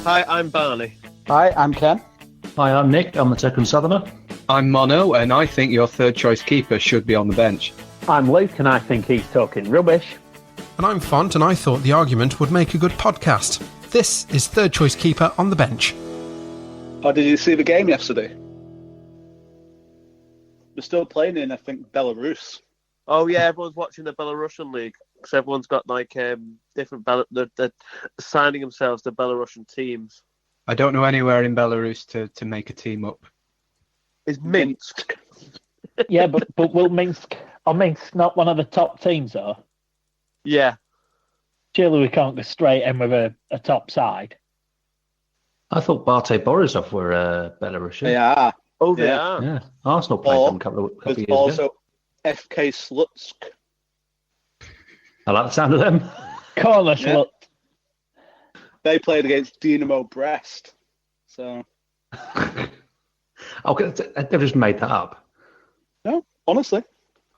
Hi, I'm Barney. Hi, I'm Ken. Hi, I'm Nick. I'm the second southerner. I'm Mono, and I think your third choice keeper should be on the bench. I'm Luke, and I think he's talking rubbish. And I'm Font, and I thought the argument would make a good podcast. This is third choice keeper on the bench. How did you see the game yesterday? We're still playing in, I think, Belarus. Oh yeah, everyone's watching the Belarusian league because everyone's got like different. They're signing themselves to Belarusian teams. I don't know anywhere in Belarus to make a team up. It's Minsk. Yeah, but will Minsk not one of the top teams though? Yeah. Surely we can't go straight in with a top side. I thought Bate Borisov were Belarusian. They are. Oh, they are. Yeah, Arsenal played them a couple of There's years also ago. FK Slutsk. I like the sound of them. Corner slut. They played against Dynamo Brest. So, Okay, they've just made that up. no, honestly.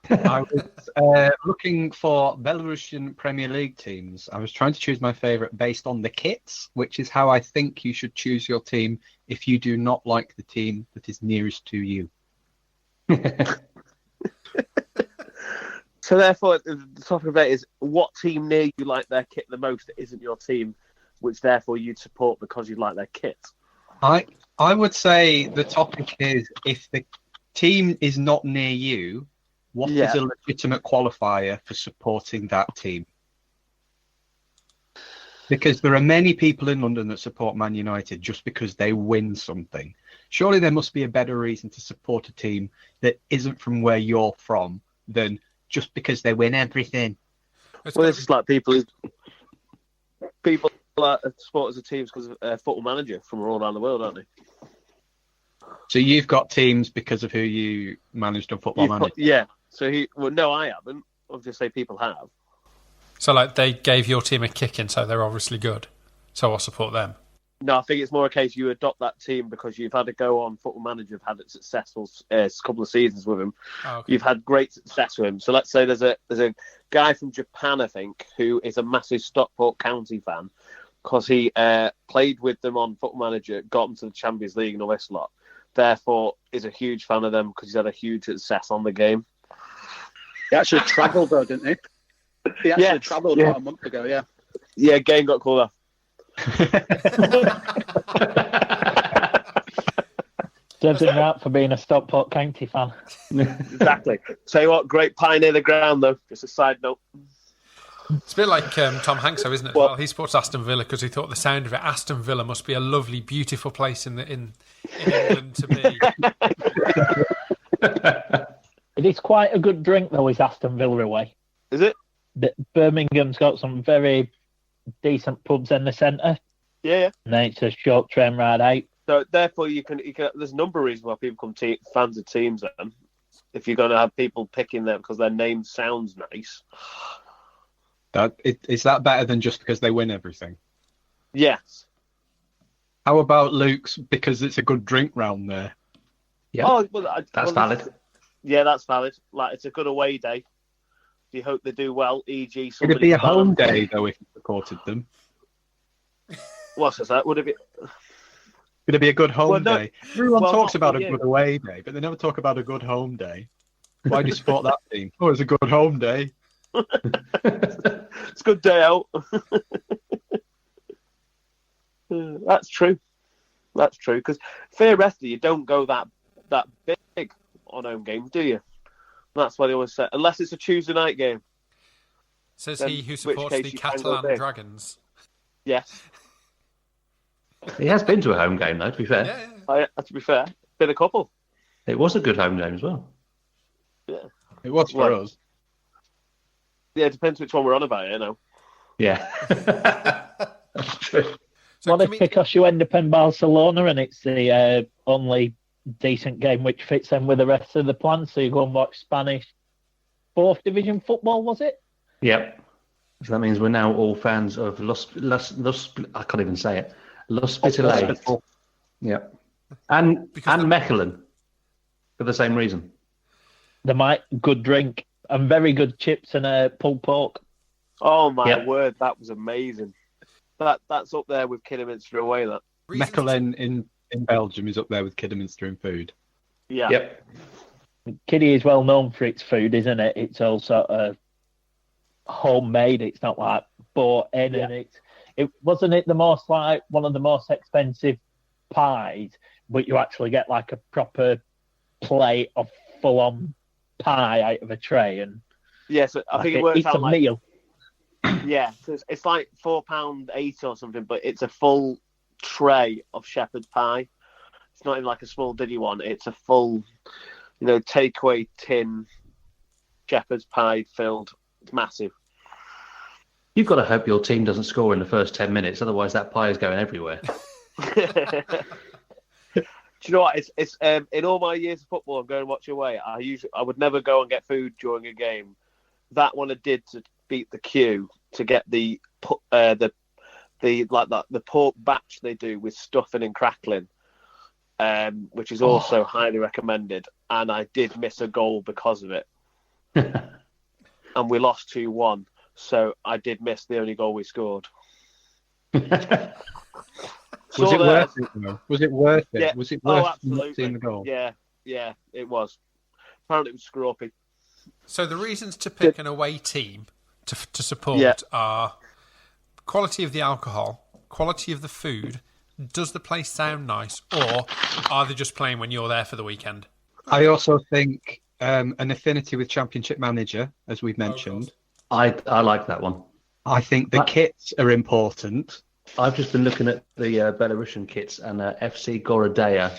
I was looking for Belarusian Premier League teams. I was trying to choose my favourite based on the kits, which is how I think you should choose your team if you do not like the team that is nearest to you. So therefore, the topic of that is what team near you like their kit the most that isn't your team, which therefore you'd support because you like their kit. I would say the topic is if the team is not near you, what is a legitimate qualifier for supporting that team? Because there are many people in London that support Man United just because they win something. Surely there must be a better reason to support a team that isn't from where you're from than just because they win everything. Well, this is like people support as a teams because of Football Manager from all around the world, aren't they? So you've got teams because of who you managed on Football Manager? Yeah. So no, I haven't. Obviously, people have. So, like, they gave your team a kick in, so they're obviously good. So I'll support them. No, I think it's more a case you adopt that team because you've had to go on Football Manager, you've had a successful couple of seasons with him. Oh, okay. You've had great success with him. So let's say there's a guy from Japan, I think, who is a massive Stockport County fan because he played with them on Football Manager, got them to the Champions League and all this lot. Therefore, is a huge fan of them because he's had a huge success on the game. He actually travelled, though, didn't he? He actually travelled about a month ago, yeah. Yeah, game got called off. Serves him right for being a Stockport County fan. Exactly. Tell you what, great pie near the ground, though. Just a side note. It's a bit like Tom Hanks, though, isn't it? Well, he supports Aston Villa because he thought the sound of it. Aston Villa must be a lovely, beautiful place in England to be. It is quite a good drink, though, is Aston Villa away. Is it? Birmingham's got some very decent pubs in the centre. Yeah. And then it's a short train ride out. So therefore, you can. There's a number of reasons why people become fans of teams. Then, if you're going to have people picking them because their name sounds nice, is that better than just because they win everything? Yes. How about Luke's because it's a good drink round there? Yeah, that's valid. Yeah, that's valid. Like it's a good away day. You hope they do well. E.g., would it be a home day though if you supported them? What's that? Would it be? Would it be a good home day? Everyone talks about a good away day, but they never talk about a good home day. Why do you support that team? Oh, it's a good home day. It's a good day out. That's true. That's true. Because theoretically, you don't go that big on home games, do you? That's why they always say, unless it's a Tuesday night game. Says he who supports the Catalan Dragons. Yes. He has been to a home game, though, to be fair. Yeah. To be fair, been a couple. It was a good home game as well. Yeah. It was for us. Yeah, it depends which one we're on about, you know. Yeah. That's true. So what if because you end up in Barcelona and it's the only decent game which fits in with the rest of the plan, so you go and watch Spanish 4th Division football, was it? Yep. So that means we're now all fans of Los I can't even say it. Los Hospitales. Yep. And MacLeod for the same reason. They might good drink and very good chips and pulled pork. Oh my word, that was amazing. That's up there with Kidderminster away. That MacLeod in Belgium is up there with Kidderminster in food. yeah. Yep. Kiddie is well known for its food, isn't it? It's all sort of homemade. It's not like bought in, and it wasn't it the most like one of the most expensive pies, but you actually get like a proper plate of full-on pie out of a tray, and So I think it works out a like meal. Yeah, so it's like £4.80 or something, but it's a full tray of shepherd's pie. It's not even like a small diddy one. It's a full, takeaway tin shepherd's pie filled. It's massive. You've got to hope your team doesn't score in the first 10 minutes, otherwise that pie is going everywhere. Do you know what? It's in all my years of football, I'm going to watch away. I would never go and get food during a game. That one I did to beat the queue to get the pork batch they do with stuffing and crackling, which is also highly recommended. And I did miss a goal because of it, and we lost 2-1. So I did miss the only goal we scored. Was it worth it, though? Was it worth it? Yeah. Was it worth absolutely. not seeing the goal? Yeah, it was. Apparently it was scrappy. So the reasons to pick an away team to support are quality of the alcohol, quality of the food, does the place sound nice, or are they just playing when you're there for the weekend? I also think an affinity with Championship Manager, as we've mentioned. I like that one. I think the kits are important. I've just been looking at the Belarusian kits, and FC Gorodaya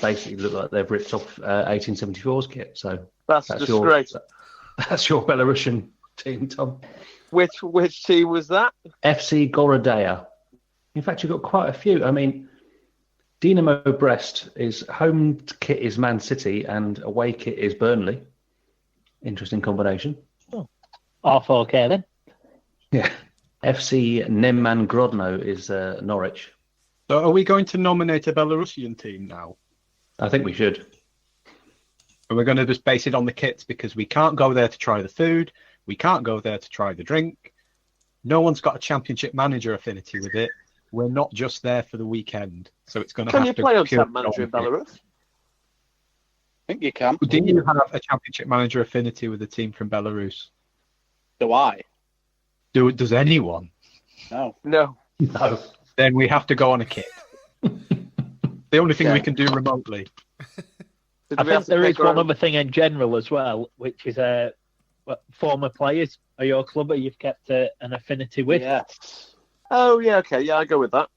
basically look like they've ripped off 1874's kit. So that's disgrace. That's your Belarusian team, Tom. Which team was that? FC Gorodaya. In fact, you've got quite a few. I mean, Dinamo Brest is home kit is Man City and away kit is Burnley. Interesting combination. R4K then. Yeah. FC Nemman Grodno is Norwich. So are we going to nominate a Belarusian team now? I think we should. And we're going to just base it on the kits because we can't go there to try the food. We can't go there to try the drink. No one's got a Championship Manager affinity with it. We're not just there for the weekend. So it's going to Can have to... you play on Champ Manager in Belarus? I think you can. Do you have a Championship Manager affinity with a team from Belarus? Do I? Does anyone? No. No. Then we have to go on a kit. The only thing we can do remotely. I think there is one other thing in general as well, which is former players of your club you've kept an affinity with. Yes. Oh, yeah, okay. Yeah, I go with that.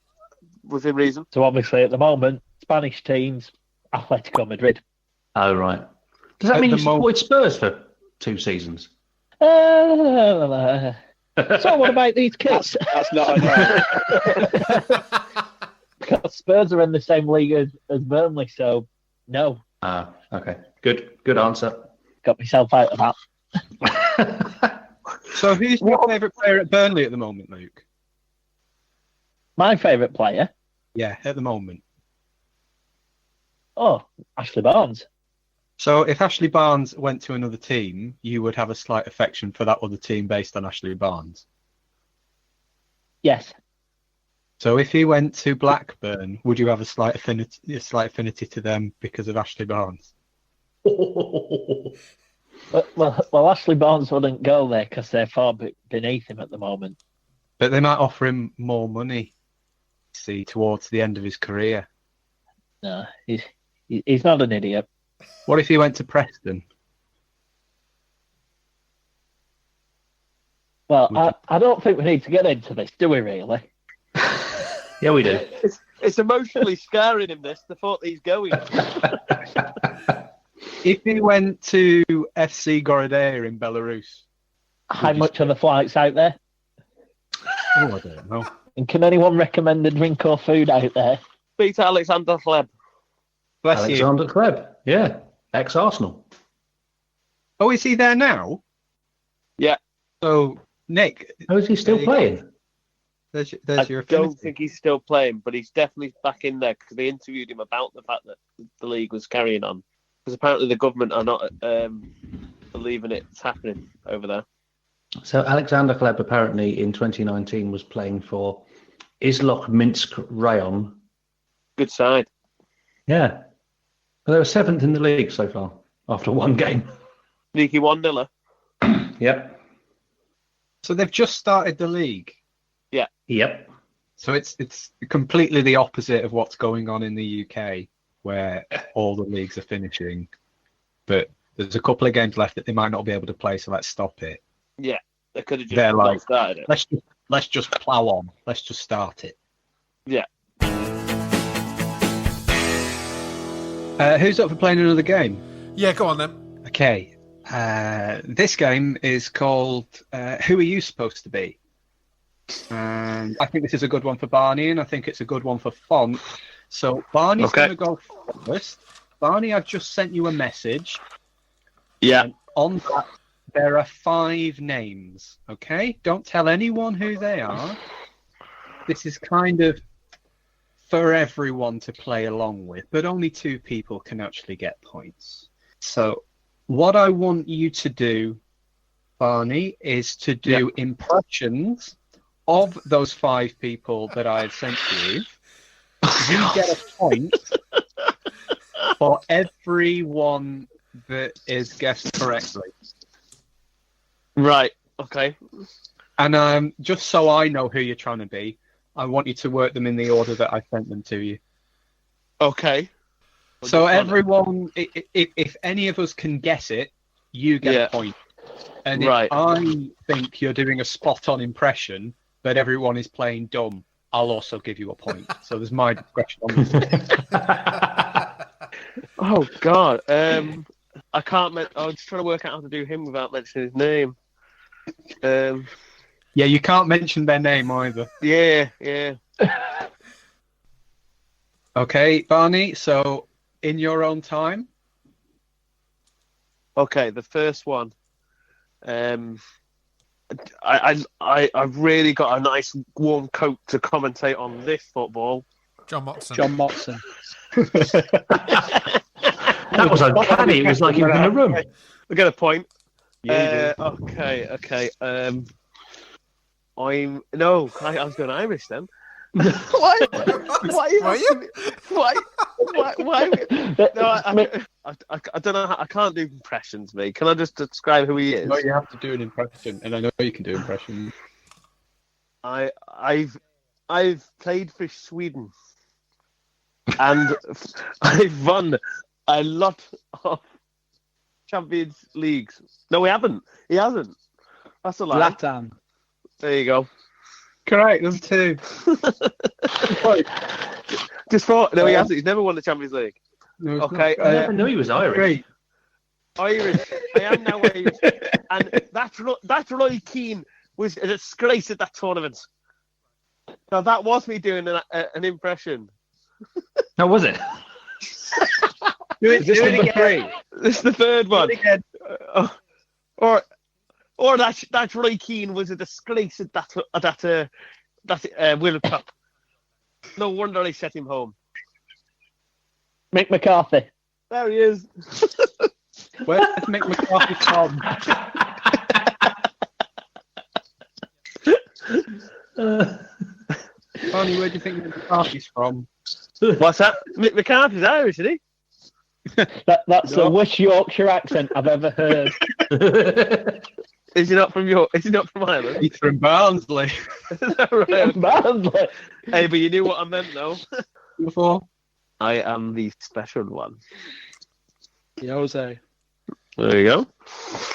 Within reason. So obviously at the moment, Spanish teams, Atletico Madrid. Oh, right. Does that mean you supported Spurs for 2 seasons? So what about these kids? That's not enough. Because Spurs are in the same league as Burnley, so no. Okay. Good answer. Got myself out of that. So who's your favourite player at Burnley at the moment, Luke? My favourite player? Yeah, at the moment. Oh, Ashley Barnes. So if Ashley Barnes went to another team, you would have a slight affection for that other team based on Ashley Barnes? Yes. So if he went to Blackburn, would you have a slight affinity to them because of Ashley Barnes? Well, Ashley Barnes wouldn't go there because they're far beneath him at the moment. But they might offer him more money, see, towards the end of his career. No, he's not an idiot. What if he went to Preston? Well, I don't think we need to get into this, do we, really? Yeah, we do. It's emotionally scarring him, the thought that he's going. If he went to FC Gorodaya in Belarus... How much are the flights out there? Oh, I don't know. And can anyone recommend a drink or food out there? Beat Alexander Hleb. Bless Alexander you. Hleb, yeah. Ex-Arsenal. Oh, is he there now? Yeah. So, Nick... Oh, is he still playing? There's your I don't affinity. think he's still playing, but he's definitely back in there because they interviewed him about the fact that the league was carrying on. Because apparently the government are not believing it's happening over there. So Alexander Kleb apparently in 2019 was playing for Islok Minsk Rayon. Good side. Yeah. Well, they were 7th in the league so far after one game. Sneaky 1-0. Yep. So they've just started the league. Yeah. Yep. So it's completely the opposite of what's going on in the UK, where all the leagues are finishing, but there's a couple of games left that they might not be able to play, so let's stop it. Yeah, they could have just They're not like, started it. let's just plough on. Let's just start it. Yeah. Who's up for playing another game? Yeah, go on then. Okay. This game is called Who Are You Supposed to Be? And I think this is a good one for Barney, and I think it's a good one for Font. So Barney's going to go first. Barney, I've just sent you a message. Yeah. And on that, there are 5 names, okay? Don't tell anyone who they are. This is kind of for everyone to play along with, but only 2 people can actually get points. So what I want you to do, Barney, is to do impressions of those 5 people that I have sent to you. You get a point for everyone that is guessed correctly. Right. Okay. And just so I know who you're trying to be, I want you to work them in the order that I sent them to you. Okay. So everyone, if any of us can guess it, you get a point. And if I think you're doing a spot-on impression, but everyone is playing dumb, I'll also give you a point. So there's my discretion on this. Oh, God. I can't... I was trying to work out how to do him without mentioning his name. Yeah, you can't mention their name either. Yeah. Okay, Barney, so in your own time. Okay, the first one. I've really got a nice warm coat to commentate on this football. John Motson. That was uncanny. It was like he was in a room. I get a point. Yeah, okay. I was going Irish then. Why? Were you? Why? No, I don't know. I can't do impressions, mate. Can I just describe who he is? No, you have to do an impression, and I know you can do impressions. I've played for Sweden, and I've won a lot of Champions Leagues. No, we haven't. He hasn't. That's a lie. Zlatan. There you go. Correct, there's 2. Just thought. No, he hasn't. He's never won the Champions League. No, okay. I never knew he was Irish. Great. Irish. I am now Irish. And that Roy Keane was a disgrace at that tournament. Now, that was me doing an impression. How was it? Do it again. 3? This is the third one. Do it again. Or that Roy Keane was a disgrace at that World Cup. No wonder they set him home. Mick McCarthy. There he is. Where's Mick McCarthy from? Barney, where do you think Mick McCarthy's from? What's that? Mick McCarthy's Irish, isn't he? That's the worst Yorkshire accent I've ever heard. Is he not from York? Is he not from Ireland? He's from Barnsley. Right. Barnsley. Hey, but you knew what I meant, though. Before. I am the special one. Jose. There you go.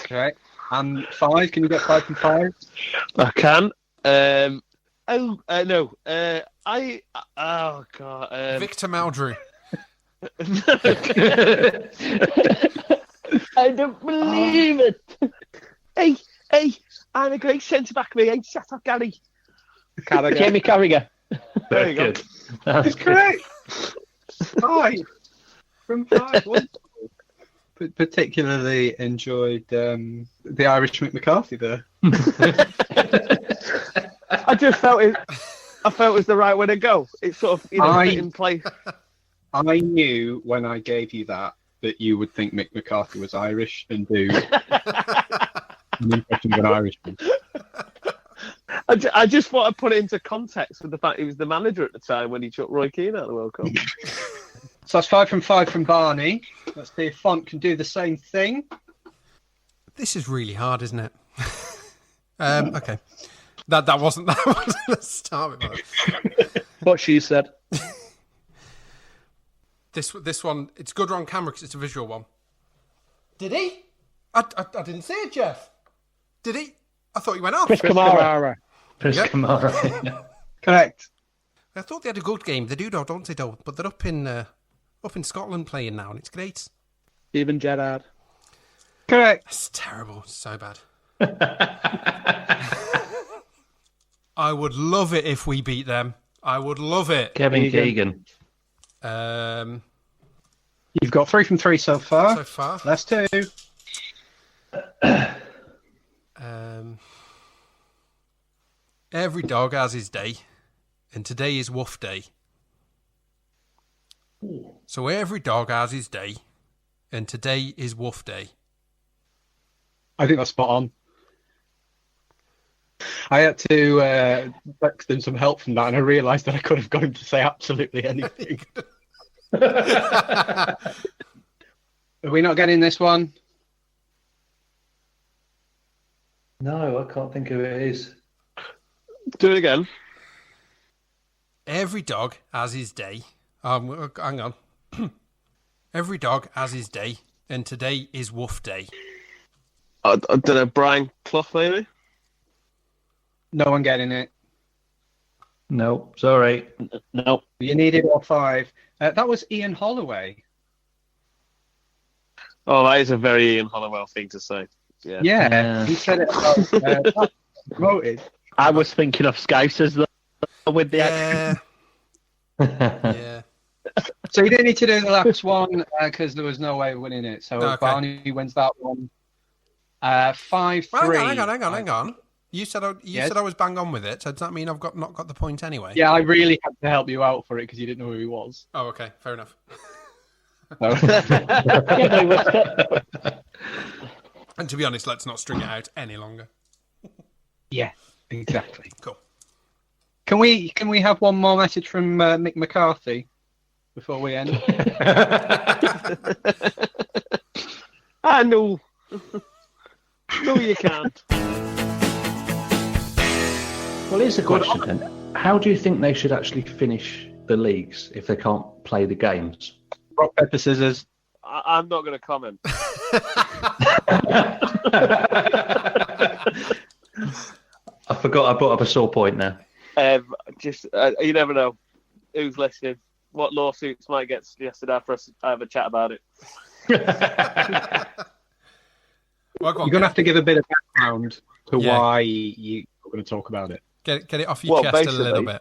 Okay. And 5, can you get 5 from 5? I can. No. Oh God. Victor Meldrew. I don't believe it. Hey, I'm a great centre back, mate. Hey, shut up, Gary. Jamie Carragher. There you go. That's correct. 5 from 5. Wonderful. Particularly enjoyed the Irish Mick McCarthy there. I just felt it. I felt it was the right way to go. It sort of, fit in place. I knew when I gave you that you would think Mick McCarthy was Irish and do an impression of an Irishman. I just thought I'd put it into context with the fact he was the manager at the time when he took Roy Keane out of the World Cup. So that's 5 from 5 from Barney. Let's see if Font can do the same thing. This is really hard, isn't it? Okay. That wasn't the start with that. What she said. This one, it's good on camera because it's a visual one. Did he? I didn't see it, Jeff. Did he? I thought he went off. Chris Kamara. Kamara. Correct. I thought they had a good game. They do, don't they, though? But they're up in Scotland playing now, and it's great. Even Gerrard. Correct. It's terrible. It's so bad. I would love it if we beat them. I would love it. Kevin Keegan. You've got 3 from 3 so far. So far. That's 2. Every dog has his day, and today is Woof Day. So every dog has his day, and today is Woof Day. I think that's spot on. I had to beg them some help from that, and I realised that I could have got him to say absolutely anything. Are we not getting this one? No, I can't think who it is. Do it again. Every dog has his day. Hang on. Every dog has his day, and today is Woof Day. I don't know, Brian Clough, maybe? No one getting it. No, sorry. No. You needed all 5. That was Ian Holloway. Oh, that is a very Ian Hollowell thing to say. Yeah. Yeah, he said it about promoted. I was thinking of Scousers though, with the Yeah. Yeah. So you didn't need to do the last one because there was no way of winning it. So Okay. Barney wins that one. 5-3. Well, hang on. You said I was bang on with it. So does that mean I've not got the point anyway? Yeah, I really had to help you out for it because you didn't know who he was. Oh, okay. Fair enough. And to be honest, let's not string it out any longer. Yeah, exactly. Cool. Can we have one more message from Mick McCarthy before we end? I know. No, you can't. Well, here's a question then. How do you think they should actually finish the leagues if they can't play the games? Rock, paper, scissors. I'm not going to comment. I forgot I brought up a sore point now. You never know who's listening. What lawsuits might get suggested after us have a chat about it. Well, You're going to have to give a bit of background to why you're going to talk about it. Get it off your chest a little bit.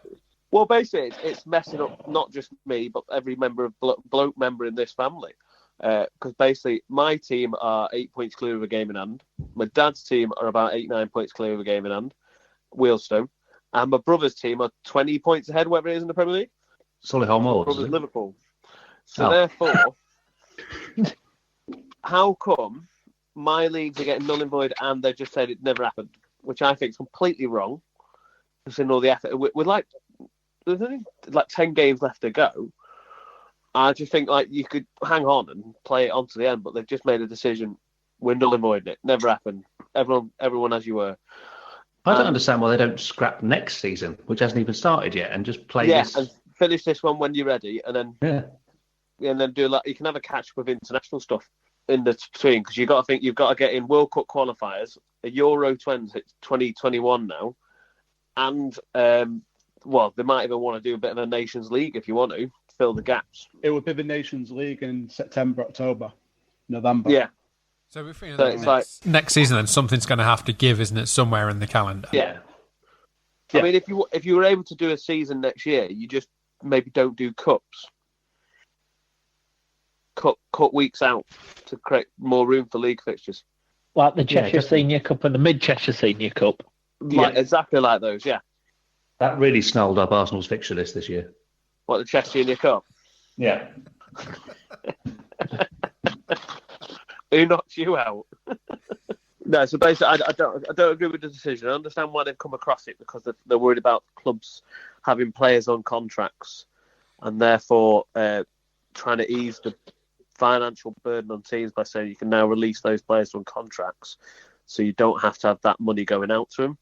Well, basically, it's messing up not just me, but every bloke member in this family. Because basically, my team are 8 points clear of a game in hand. My dad's team are about 9 points clear of a game in hand, Wheelstone. And my brother's team are 20 points ahead, whatever it is in the Premier League. Solihull Moors. Brother's Liverpool. So therefore, how come my leagues are getting null and void and they've just said it never happened? Which I think is completely wrong. Considering all the effort. There's only 10 games left to go. I just think you could hang on and play it on to the end, but they've just made a decision. We're null and voiding it. Never happened. Everyone as you were. I don't understand why they don't scrap next season, which hasn't even started yet, and just play this. And finish this one when you're ready, and then and then do you can have a catch with international stuff in the between, because you've got to think you've got to get in World Cup qualifiers, a Euro 2021 now, and they might even want to do a bit of a Nations League if you want to fill the gaps. It would be the Nations League in September, October, November. Yeah. So we're feeling next season, then something's going to have to give, isn't it? Somewhere in the calendar. Yeah. I mean, if you were able to do a season next year, you just maybe don't do cups. Cut weeks out to create more room for league fixtures. Like the Cheshire Senior Cup and the Mid-Cheshire Senior Cup. Yeah, exactly like those, yeah. That really snarled up Arsenal's fixture list this year. What, the Cheshire Senior Cup? Yeah. Who knocked you out? No, so basically, I don't agree with the decision. I understand why they've come across it because they're worried about clubs having players on contracts and therefore trying to ease the financial burden on teams by saying you can now release those players on contracts, so you don't have to have that money going out to them.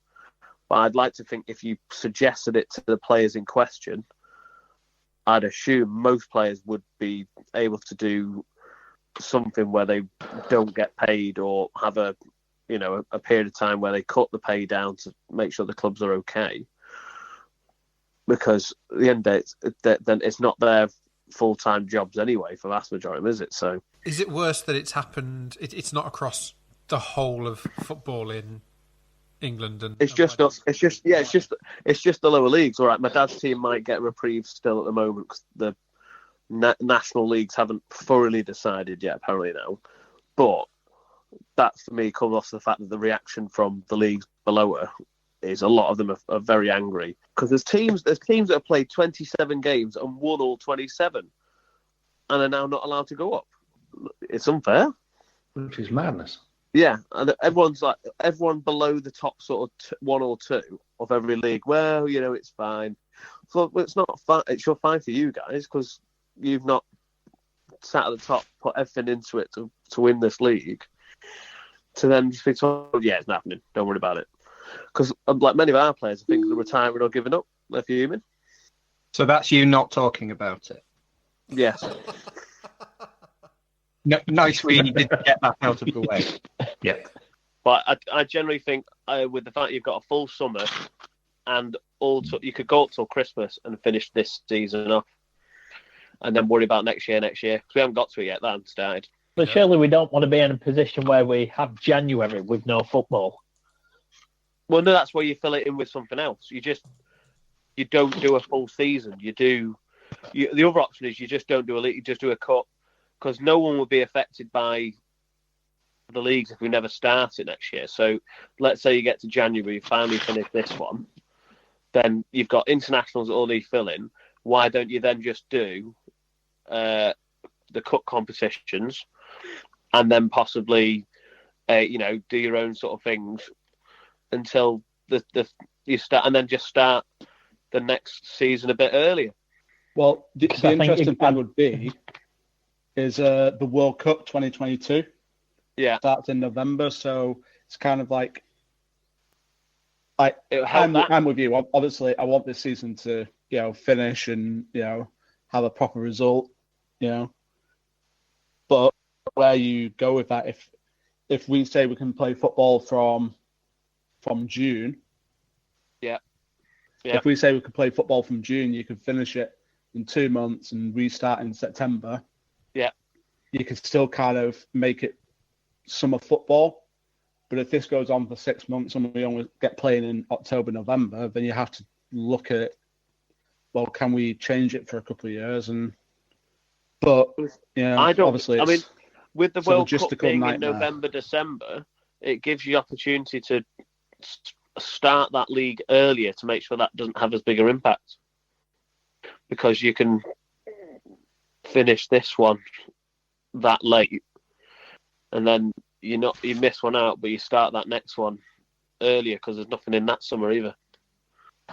But I'd like to think if you suggested it to the players in question, I'd assume most players would be able to do something where they don't get paid or have a period of time where they cut the pay down to make sure the clubs are okay. Because at the end of the day, it's not their full-time jobs anyway for the vast majority, is it? So, is it worse that it's happened? It's not across the whole of football in England, and it's just the lower leagues. All right, my dad's team might get reprieve still at the moment because the national leagues haven't thoroughly decided yet, apparently now. But that for me comes off the fact that the reaction from the leagues below her is a lot of them are very angry because there's teams that have played 27 games and won all 27 and are now not allowed to go up. It's unfair, which is madness. Yeah, and everyone below the top sort of one or two of every league. Well, it's fine. So it's not fine. It's fine for you guys because you've not sat at the top, put everything into it to win this league. To then just be told, yeah, it's not happening. Don't worry about it. Because like many of our players, I think they're retiring or giving up. They're fuming. So that's you not talking about it. Yes. No, nice for you did get that out of the way. Yeah. But I generally think with the fact you've got a full summer and you could go up till Christmas and finish this season off and then worry about next year. Because we haven't got to it yet. That hasn't started. But surely we don't want to be in a position where we have January with no football. Well, no, that's where you fill it in with something else. You don't do a full season. The other option is you just don't do a league. You just do a cup. Because no one will be affected by the leagues if we never start it next year. So let's say you get to January, you finally finish this one, then you've got internationals that all need filling. Why don't you then just do the cup competitions and then possibly, do your own sort of things until you start, and then just start the next season a bit earlier? Well, the interesting thing would be is the World Cup 2022. Yeah. Starts in November, so it's kind of like I'm with you. Obviously, I want this season to, finish and, have a proper result, But where you go with that, if we say we can play football from June. Yeah. If we say we could play football from June, you could finish it in 2 months and restart in September. Yeah. You could still kind of make it summer football. But if this goes on for 6 months and we only get playing in October, November, then you have to look at, well, can we change it for a couple of years? Obviously, with the World Cup being in November, December, it gives you opportunity to start that league earlier to make sure that doesn't have as big an impact. Because you can finish this one that late, and then you miss one out, but you start that next one earlier because there's nothing in that summer either.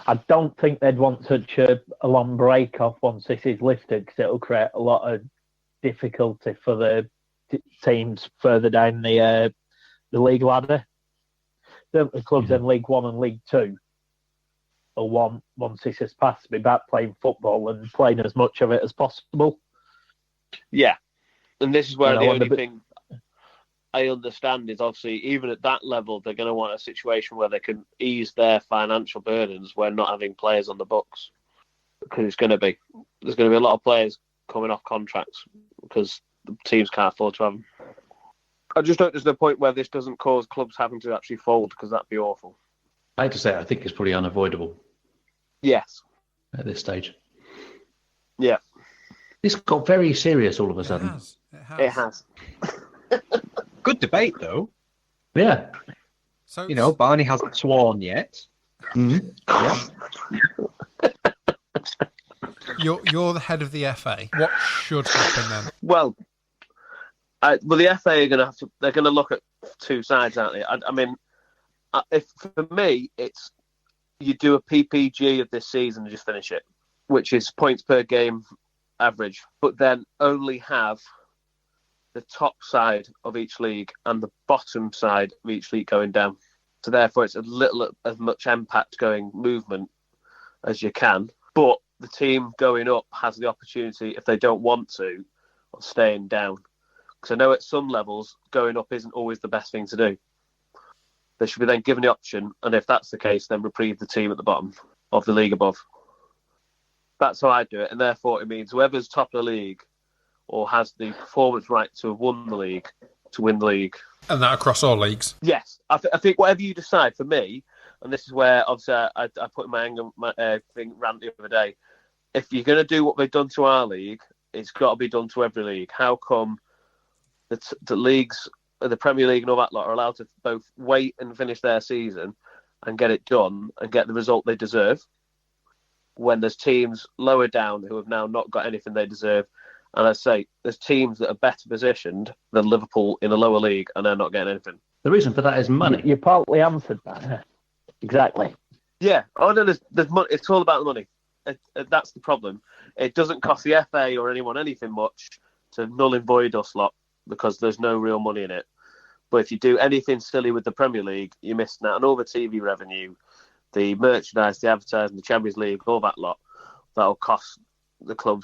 I don't think they'd want such a long break off once this is lifted because it'll create a lot of difficulty for the teams further down the league ladder. The clubs in League 1 and League 2 will want, once this has passed, to be back playing football and playing as much of it as possible. Yeah, and this is where the only thing I understand is obviously even at that level they're going to want a situation where they can ease their financial burdens when not having players on the books, because there's going to be a lot of players coming off contracts because the teams can't afford to have them. I just hope there's no point where this doesn't cause clubs having to actually fold, because that'd be awful. I hate to say it, I think it's probably unavoidable. Yes. At this stage. Yeah. This got very serious all of a sudden. It has. Good debate, though. Yeah. So Barney hasn't sworn yet. Mm-hmm. Yeah. You're the head of the FA. What should happen then? Well, the FA are going to they're going to look at two sides, aren't they? I mean, if for me, it's you do a PPG of this season and just finish it, which is points per game average, but then only have the top side of each league and the bottom side of each league going down. So therefore, it's as much impact going movement as you can. But the team going up has the opportunity, if they don't want to, of staying down. Because I know at some levels, going up isn't always the best thing to do. They should be then given the option, and if that's the case, then reprieve the team at the bottom of the league above. That's how I do it, and therefore it means whoever's top of the league or has the performance right to have won the league, to win the league. And that across all leagues? Yes. I think whatever you decide, for me, and this is where obviously I put in my thing rant the other day, if you're going to do what they've done to our league, it's got to be done to every league. How come the leagues, the Premier League and all that lot are allowed to both wait and finish their season and get it done and get the result they deserve, when there's teams lower down who have now not got anything they deserve? And I say there's teams that are better positioned than Liverpool in a lower league and they're not getting anything. The reason for that is money. You partly answered that. Exactly. Yeah. Oh, no, there's money. It's all about the money. That's the problem. It doesn't cost the FA or anyone anything much to null and void us lot because there's no real money in it. But if you do anything silly with the Premier League, you're missing out on all the TV revenue, the merchandise, the advertising, the Champions League, all that lot. That'll cost the club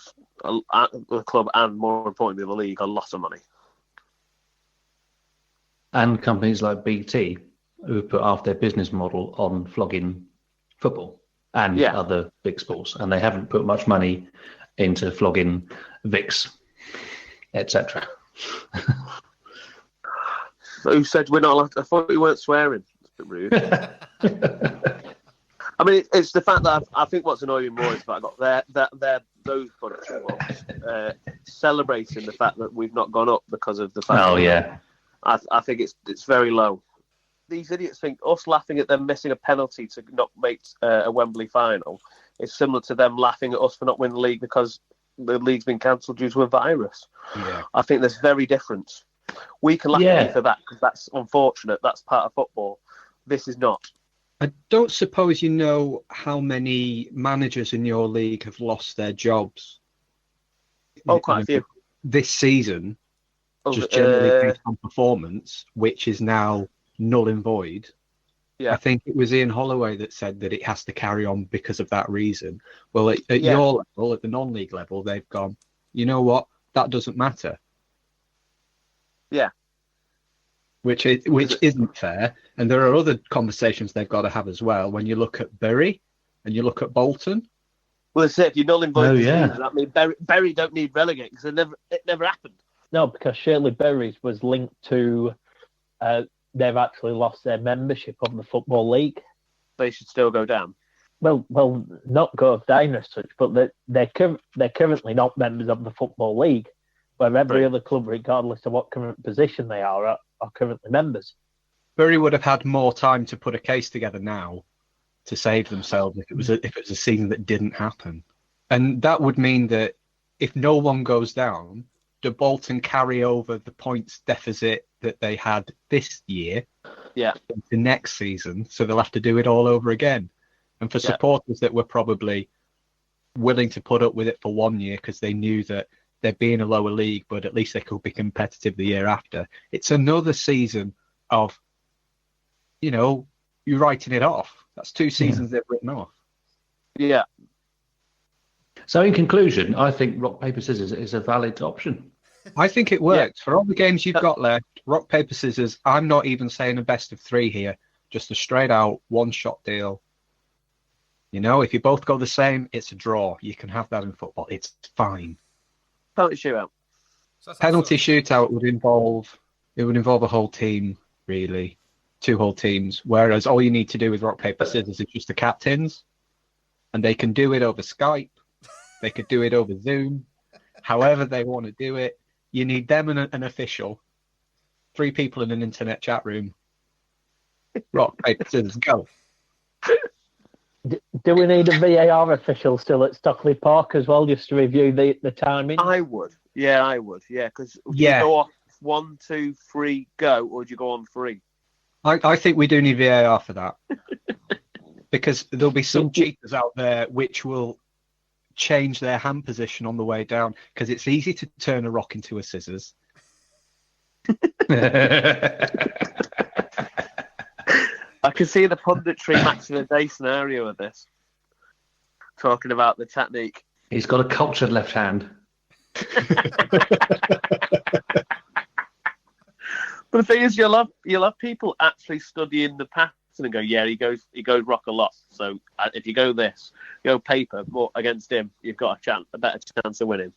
and, more importantly, the league a lot of money. And companies like BT, who have put half their business model on flogging football and other big sports, and they haven't put much money into flogging VIX, etc. Who said we're not allowed to? I thought we weren't swearing. It's a bit rude. I mean, it's the fact that I think what's annoying more is that I got those production ones celebrating the fact that we've not gone up because of the fact. Oh yeah, I think it's very low. These idiots think us laughing at them missing a penalty to not make a Wembley final is similar to them laughing at us for not winning the league because the league's been cancelled due to a virus. Yeah. I think there's very difference. We can laugh at you for that because that's unfortunate. That's part of football. This is not. I don't suppose you know how many managers in your league have lost their jobs. Oh, quite a few. This season, just generally based on performance, which is now null and void. Yeah. I think it was Ian Holloway that said that it has to carry on because of that reason. Well, at your level, at the non-league level, they've gone, you know what? That doesn't matter. Yeah. Which isn't fair. And there are other conversations they've got to have as well. When you look at Bury and you look at Bolton. Well, it's if you're null and void season, that means Bury don't need relegate because it never happened. No, because Shirley Berry's was linked to they've actually lost their membership of the Football League. They should still go down. Well, not go down as such, but they're currently not members of the Football League, where every other club, regardless of what current position they are currently members. Bury would have had more time to put a case together now to save themselves if it was a season that didn't happen. And that would mean that if no one goes down, do Bolton carry over the points deficit that they had this year into next season? So they'll have to do it all over again. And for supporters that were probably willing to put up with it for 1 year because they knew that they'd be in a lower league, but at least they could be competitive the year after. It's another season of, you're writing it off. That's 2 seasons they've written off. Yeah. So in conclusion, I think rock, paper, scissors is a valid option. I think it works. For all the games you've got left, rock, paper, scissors, I'm not even saying a best of 3 here. Just a straight out one-shot deal. If you both go the same, it's a draw. You can have that in football. It's fine. Penalty shootout. Penalty shootout would involve a whole team, really. 2 whole teams. Whereas all you need to do with rock, paper, scissors is just the captains. And they can do it over Skype. They could do it over Zoom. However they want to do it. You need them and an official. 3 people in an internet chat room. Rock, paper, scissors, go. Do we need a VAR official still at Stockley Park as well, just to review the timing? I would. Yeah, I would. Yeah, because 1, 2, 3, go, or do you go on 3? I think we do need VAR for that. Because there'll be some cheaters out there which will change their hand position on the way down, because it's easy to turn a rock into a scissors. I can see the punditry match of the day scenario of this. Talking about the technique. He's got a cultured left hand. But the thing is, you'll have people actually studying the pattern and go, yeah, he goes rock a lot. So if you go paper, but against him, you've got a better chance of winning.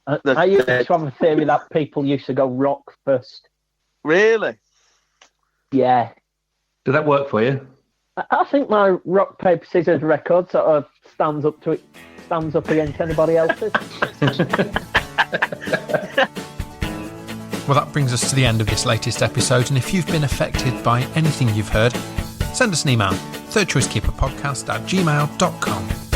I used to have a theory that people used to go rock first. Really? Yeah. Did that work for you? I think my rock paper scissors record sort of stands up against anybody else's. Well, that brings us to the end of this latest episode, and if you've been affected by anything you've heard, send us an email, thirdchoicekeeperpodcast@gmail.com.